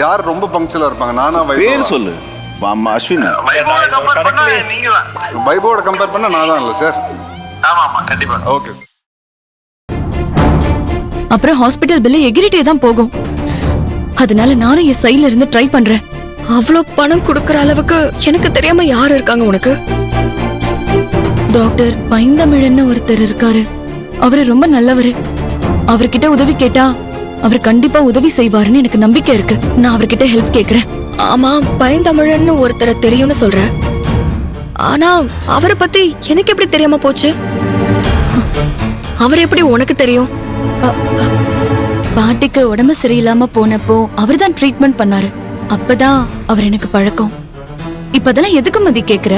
யார் ரொம்ப பங்க்சுவலா இருப்பாங்க? நானா பேர் சொல்லு. அம்மா அஸ்வின். வைபோட கம்பேர் பண்ணா நான் தான் இல்ல சார். ஆமா கண்டிப்பா. ஓகே. அப்புறம் ஹாஸ்பிட்டல் பில் எகிரிட்டே தான் போகும். அதனால நானும் என் சைடுல இருந்து ட்ரை பண்றேன். அவ்வளோ பணம் கொடுக்கற அளவுக்கு எனக்கு தெரியாம யார் இருக்காங்க உனக்கு? டாக்டர் பைந்தமிழன்னு ஒருத்தர் இருக்காரு. அவரு ரொம்ப நல்லவரு. அவர்கிட்ட உதவி கேட்டா அவர் கண்டிப்பா உதவி செய்வாருன்னு எனக்கு நம்பிக்கை இருக்கு. நான் அவர்கிட்ட ஹெல்ப் கேக்குறேன். ஆமா, பைந்தமிழன்னு ஒருத்தரை தெரியும்னு சொல்ற. ஆனா அவரை பத்தி எனக்கு எப்படி தெரியாம போச்சு? அவர் எப்படி உனக்கு தெரியும்? பாட்டிக்கு உடம்பு சரியில்லாம போனப்போ அவர்தான் ட்ரீட்மெண்ட் பண்ணாரு. அப்பதான் அவர் எனக்கு பழக்கம். இப்ப அதெல்லாம் எதுக்கு மதி கேக்குற?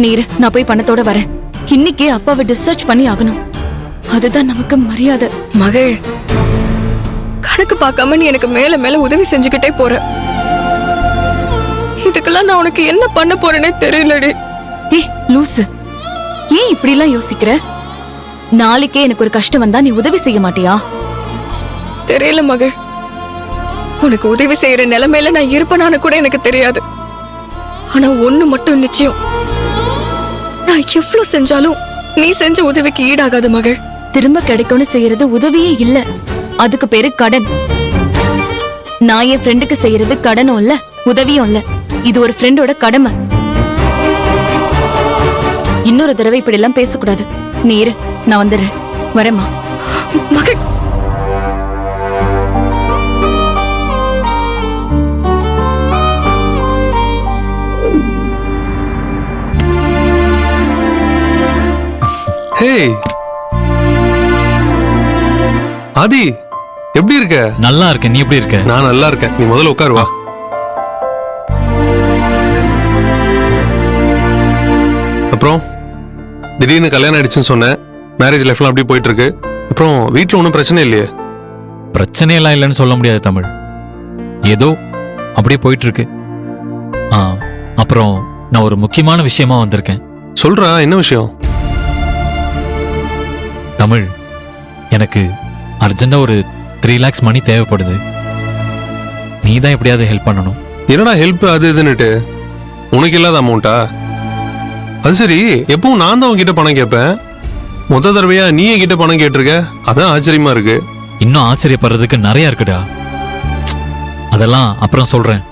நீரு, நான் போய் பணத்தோட வரேன். இன்னைக்கே அப்பாவை டிஸ்சார்ஜ் பண்ணி ஆகணும். அதுதான் நமக்கு மரியாதை. மகள், கணக்கு பார்க்காம நீ எனக்கு மேல மேல உதவி செஞ்சுக்கிட்டே போற. இதுக்கெல்லாம் நான் உனக்கு என்ன பண்ண போறேனே தெரியலடி. ஏய் லூசு, ஏன் இப்படி எல்லாம் யோசிக்கிற? நாளைக்கே எனக்கு ஒரு கஷ்டம் வந்தா நீ உதவி செய்ய மாட்டியா? தெரியல மகள், உனக்கு உதவி செய்யற நிலைமையில நான் இருப்பேனான்னு கூட எனக்கு தெரியாது. ஆனா ஒண்ணு மட்டும் நிச்சயம், நான் எவ்வளவு செஞ்சாலும் நீ செஞ்ச உதவிக்கு ஈடாகாது மகள். திரும்ப கிடைக்கும்னு செய்யறது உதவியே இல்ல, அதுக்கு பேரு கடன். நான் என் ஃப்ரெண்டுக்கு செய்யறது கடனும் இல்ல, உதவியும் இல்ல. இது ஒரு ஃப்ரெண்டோட கடமை. இன்னொரு தடவை இப்படி எல்லாம் பேசக்கூடாது. நீ இரு, நான் வந்துடுறேன். வரேம்மா. மகள், ஹே ஆதி, எப்படி இருக்க? நல்லா இருக்கேன். நீ எப்படி இருக்க? நான் நல்லா இருக்கேன். நீ முதல்ல உட்காரு வா. அப்புறம் திடீர்னு கல்யாணம் ஆயிடுச்சுன்னு சொன்னேன். மேரேஜ் லைஃப்லாம் அப்படியே போயிட்டு இருக்கு. அப்புறம் வீட்டில் ஒன்றும் பிரச்சனை இல்லையே? பிரச்சனையெல்லாம் இல்லைன்னு சொல்ல முடியாது தமிழ். ஏதோ அப்படியே போயிட்டு இருக்கு. அப்புறம் நான் ஒரு முக்கியமான விஷயமா வந்திருக்கேன். சொல்றா, என்ன விஷயம்? தமிழ், எனக்கு அர்ஜென்டா ஒரு 3 lakhs மணி தேவைப்படுது. நீ தான் எப்படியாவது ஹெல்ப் பண்ணணும். என்னடா ஹெல்ப் அது இதுன்னுட்டு? உனக்கு இல்லாத அமௌண்ட்டா? அது சரி, எப்பவும் நான் தான் உன்கிட்ட பணம் கேட்பேன். மொத்த தடவையா நீ என்கிட்ட பணம் கேட்டிருக்க. அதான் ஆச்சரியமா இருக்கு. இன்னும் ஆச்சரியப்படுறதுக்கு நிறைய இருக்குடா. அதெல்லாம் அப்புறம் சொல்றேன்.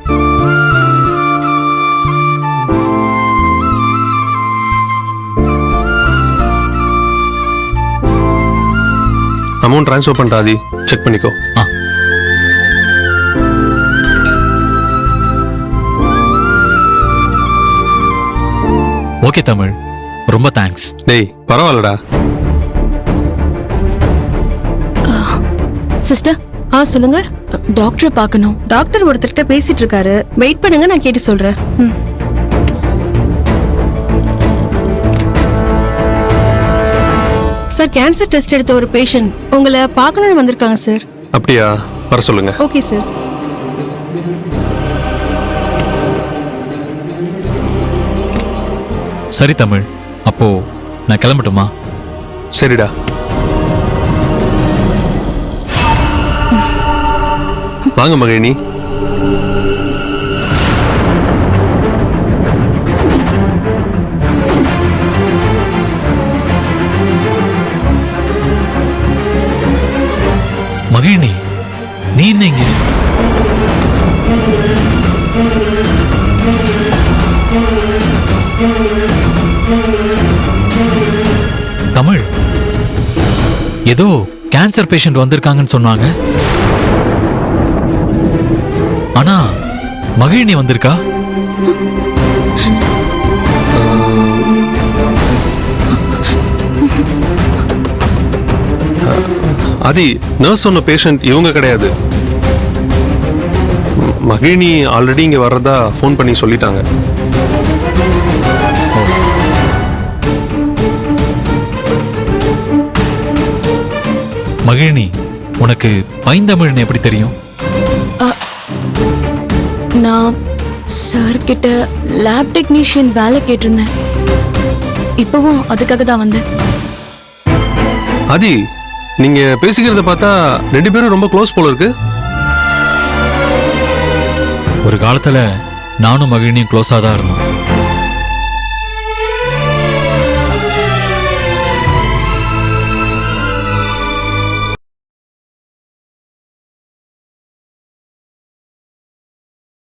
அமௌண்ட் ட்ரான்ஸ்ஃபர் பண்ணிட்டா ஆதி, செக் பண்ணிக்கோ. ஓகே தமிழ், ரொம்ப தேங்க்ஸ். டேய் பரவாயில்லடா. சிஸ்டர். சொல்லுங்க. டாக்டரை பார்க்கணும். டாக்டர் ஒருத்தர்கிட்ட பேசிட்டு இருக்காரு, வெயிட் பண்ணுங்க, நான் கேட்டு சொல்றேன். சார், கேன்சர் டெஸ்ட் எடுத்த ஒரு பேஷண்ட் உங்களை பார்க்கணும்னு வந்திருக்காங்க சார். அப்படியா? வர சொல்லுங்க. Okay sir. சரி தமிழ், அப்போ நான் கிளம்பட்டுமா? சரிடா. வாங்க மகிழினி. மகிழினி, நீ என்ன இங்க? தமிழ், ஏதோ கேன்சர் பேஷண்ட் வந்திருக்காங்கன்னு சொன்னாங்க. ஆனா மகிழினி வந்திருக்கா? ஆதி, நர்ஸ் சொன்ன பேஷண்ட் இவங்க கிடையாது. மகிழினி ஆல்ரெடி இங்க வர்றதா ஃபோன் பண்ணி சொல்லிட்டாங்க. மகிழினி, உனக்கு பைந்தமிழ்னு எப்படி தெரியும்? நான் சார் கிட்ட லேப் டெக்னீஷியன் வேலை கேட்டிருந்தேன். இப்பவும் அதுக்காக தான் வந்தேன். ஆதி, நீங்க பேசிக்கிறத பார்த்தா 2 பேரும் ரொம்ப க்ளோஸ் போல இருக்கு. ஒரு காலத்துல நானும் மகிழினியும் க்ளோஸாக தான் இருந்தோம்.